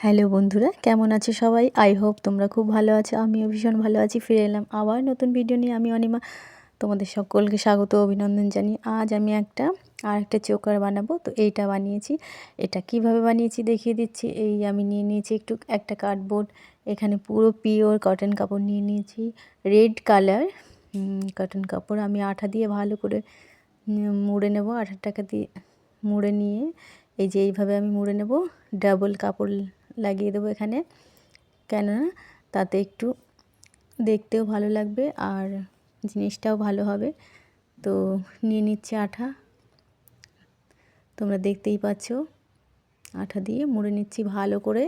Hello বন্ধুরা, কেমন আছো সবাই? আই হোপ তোমরা খুব ভালো আছো। আমিও ভীষণ ভালো আছি। ফিরে এলাম আবার নতুন ভিডিও নিয়ে। আমি অনিমা, তোমাদের সকলকে স্বাগত ও অভিনন্দন জানিয়ে আজ আমি আরেকটা চোকার বানাবো। তো এইটা বানিয়েছি। এটা কিভাবে বানিয়েছি দেখিয়ে দিচ্ছি। এই আমি নিয়ে নিয়েছি একটা কার্ডবোর্ড, এখানে পুরো পিওর কটন কাপড় নিয়ে নিয়েছি, রেড কালার কটন কাপড়। আমি আঠা দিয়ে ভালো করে মুড়ে নেব। আঠাটাকে দিয়ে মুড়ে নিয়ে এই যে এইভাবে আমি মুড়ে নেব। ডাবল কাপড় লাগিয়ে দেবো এখানে, কেননা তাতে একটু দেখতেও ভালো লাগবে আর জিনিসটাও ভালো হবে। তো নিয়ে নিচ্ছে আঠা, তোমরা দেখতেই পাচ্ছ। আঠা দিয়ে মুড়ে নিচ্ছি ভালো করে।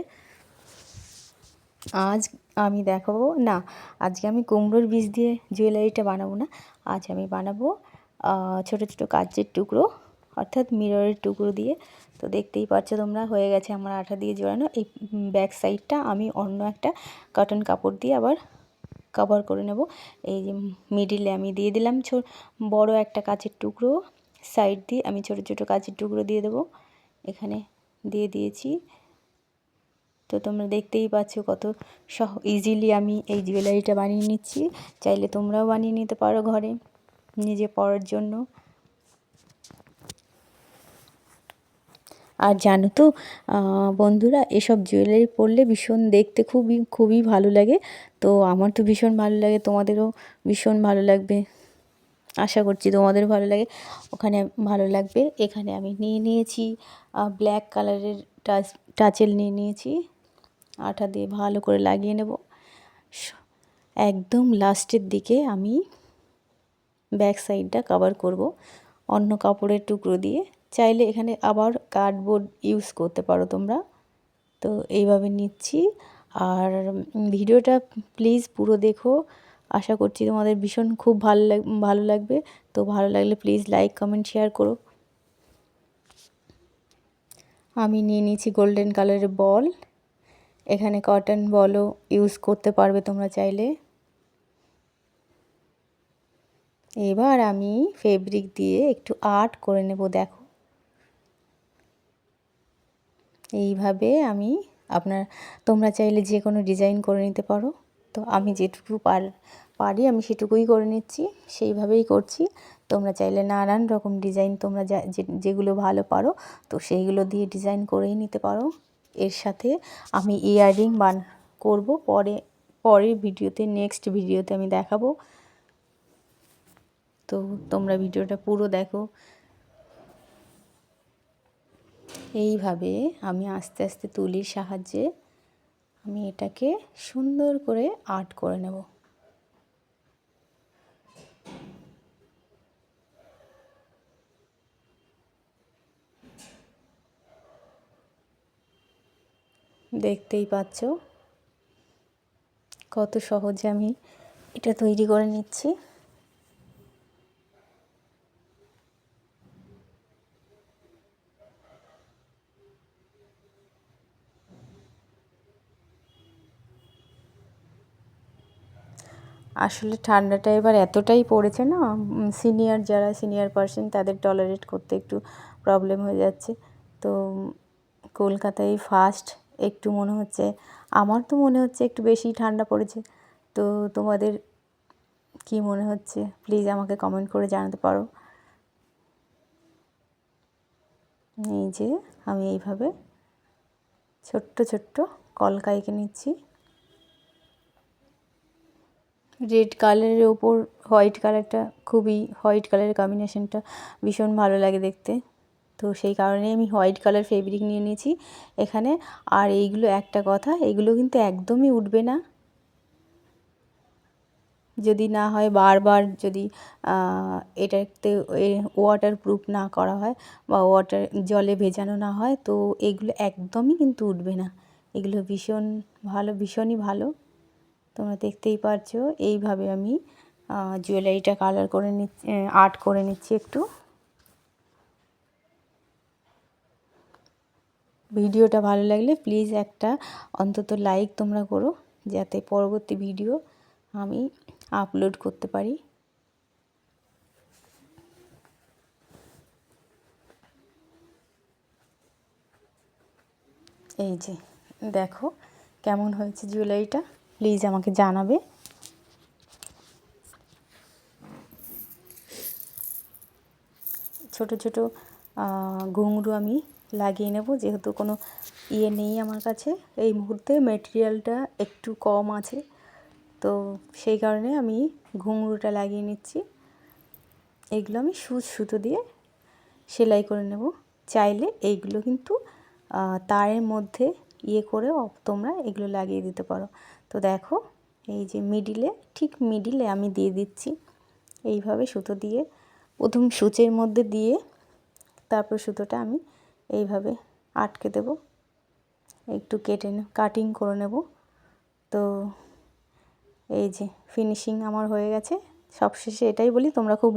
আজ আমি দেখাবো না, আজকে আমি কুমড়োর বীজ দিয়ে জুয়েলারিটা বানাবো না। আজ আমি বানাবো ছোট ছোট কাচের টুকরো, অর্থাৎ মিররের টুকরো দিয়ে। তো দেখতেই পাচ্ছ তোমরা, হয়ে গেছে আমার আঠা দিয়ে জোড়ানো। এই ব্যাক সাইডটা আমি অন্য একটা কটন কাপড় দিয়ে আবার কভার করে নেব। এই যে মিডিলে আমি দিয়ে দিলাম বড় একটা কাচের টুকরো, সাইড দিয়ে আমি ছোট ছোট কাচের টুকরো দিয়ে দেবো। এখানে দিয়ে দিয়েছি। তো তোমরা দেখতেই পাচ্ছ কত ইজিলি আমি এই জুয়েলারিটা বানিয়ে নিচ্ছি। চাইলে তোমরাও বানিয়ে নিতে পারো ঘরে নিজে পরার জন্য। আর জানো তো বন্ধুরা, এসব জুয়েলারি পরলে ভীষণ দেখতে খুবই ভালো লাগে। তো আমার তো ভীষণ ভালো লাগে, তোমাদেরও ভীষণ ভালো লাগবে। আশা করছি তোমাদেরও ভালো লাগে, ওখানে ভালো লাগবে। এখানে আমি নিয়ে নিয়েছি ব্ল্যাক কালারের টাচেল নিয়ে নিয়েছি। আঠা দিয়ে ভালো করে লাগিয়ে নেব। একদম লাস্টের দিকে আমি ব্যাক সাইডটা কভার করব অন্য কাপড়ের টুকরো দিয়ে। চাইলে এখানে আবার কার্ডবোর্ড ইউজ করতে পারো তোমরা। তো এইভাবে নিচ্ছি। আর ভিডিওটা প্লিজ পুরো দেখো, আশা করছি তোমাদের ভীষণ খুব ভালো লাগবে। তো ভালো লাগলে প্লিজ লাইক কমেন্ট শেয়ার করো। আমি নিয়ে নিয়েছি গোল্ডেন কালারের বল, এখানে কটন বলও ইউজ করতে পারবে তোমরা চাইলে। এবার আমি ফেব্রিক দিয়ে একটু আর্ট করে নেব। দেখো এইভাবে তোমরা চাইলে যে কোনো ডিজাইন করে নিতে পারো। তো আমি যেটুকু পারি আমি সেটুকুই করে নিচ্ছি, সেইভাবেই করছি। তোমরা চাইলে নানান রকম ডিজাইন তোমরা যেগুলো ভালো পারো তো সেইগুলো দিয়ে ডিজাইন করেই নিতে পারো। এর সাথে আমি ইয়াররিং করব পরের ভিডিওতে, নেক্সট ভিডিওতে আমি দেখাবো। তো তোমরা ভিডিওটা পুরো দেখো। এইভাবে আমি আস্তে আস্তে তুলির সাহায্যে আমি এটাকে সুন্দর করে আর্ট করে নেব। দেখতেই পাচ্ছ কত সহজে আমি এটা তৈরি করে নিচ্ছি। আসলে ঠান্ডাটা এবার এতটাই পড়েছে না, যারা সিনিয়র পার্সন তাদের টলারেট করতে একটু প্রবলেম হয়ে যাচ্ছে। তো কলকাতায় ফার্স্ট একটু মনে হচ্ছে, আমার তো মনে হচ্ছে একটু বেশি ঠান্ডা পড়েছে। তো তোমাদের কি মনে হচ্ছে প্লিজ আমাকে কমেন্ট করে জানাতে পারো। এই যে আমি এইভাবে ছোট্ট ছোট্ট কলকা এঁকে নিচ্ছি। রেড কালারের ওপর হোয়াইট কালারটা হোয়াইট কালারের কম্বিনেশনটা ভীষণ ভালো লাগে দেখতে। তো সেই কারণেই আমি হোয়াইট কালার ফেব্রিক নিয়ে নিয়েছি এখানে। আর এইগুলো একটা কথা, এইগুলো কিন্তু একদমই উঠবে না যদি না হয় বারবার যদি এটাতে ওয়াটার প্রুফ না করা হয় বা জলে ভেজানো না হয়, তো এগুলো একদমই কিন্তু উঠবে না। এগুলো ভীষণই ভালো। তোমরা দেখতেই পারছো এইভাবে আমি জুয়েলারিটা কালার করে নিচ্ছি, আর্ট করে নিচ্ছি একটু। ভিডিওটা ভালো লাগলে প্লিজ একটা অন্তত লাইক তোমরা করো, যাতে পরবর্তী ভিডিও আমি আপলোড করতে পারি। এই যে দেখো কেমন হয়েছে জুয়েলারিটা, প্লিজ আমাকে জানাবে। ছোট ছোট ঘুঙরু আমি লাগিয়ে নেব, যেহেতু কোনো নেই আমার কাছে এই মুহূর্তে, মেটেরিয়ালটা একটু কম আছে, তো সেই কারণে আমি ঘুঙরুটা লাগিয়ে নিচ্ছি। এগুলো আমি সুতো দিয়ে সেলাই করে নেব। চাইলে এইগুলো কিন্তু তারের মধ্যে করে তোমরা এগুলো লাগিয়ে দিতে পারো। তো দেখো এই যে ঠিক মিডিলে আমি দিয়ে দিচ্ছি এইভাবে সুতো দিয়ে, প্রথম সূচের মধ্যে দিয়ে তারপর সুতোটা আমি এইভাবে আটকে দেব, একটু কাটিং করে নেব। তো এই যে ফিনিশিং আমার হয়ে গেছে। সবশেষে এটাই বলি, তোমরা খুব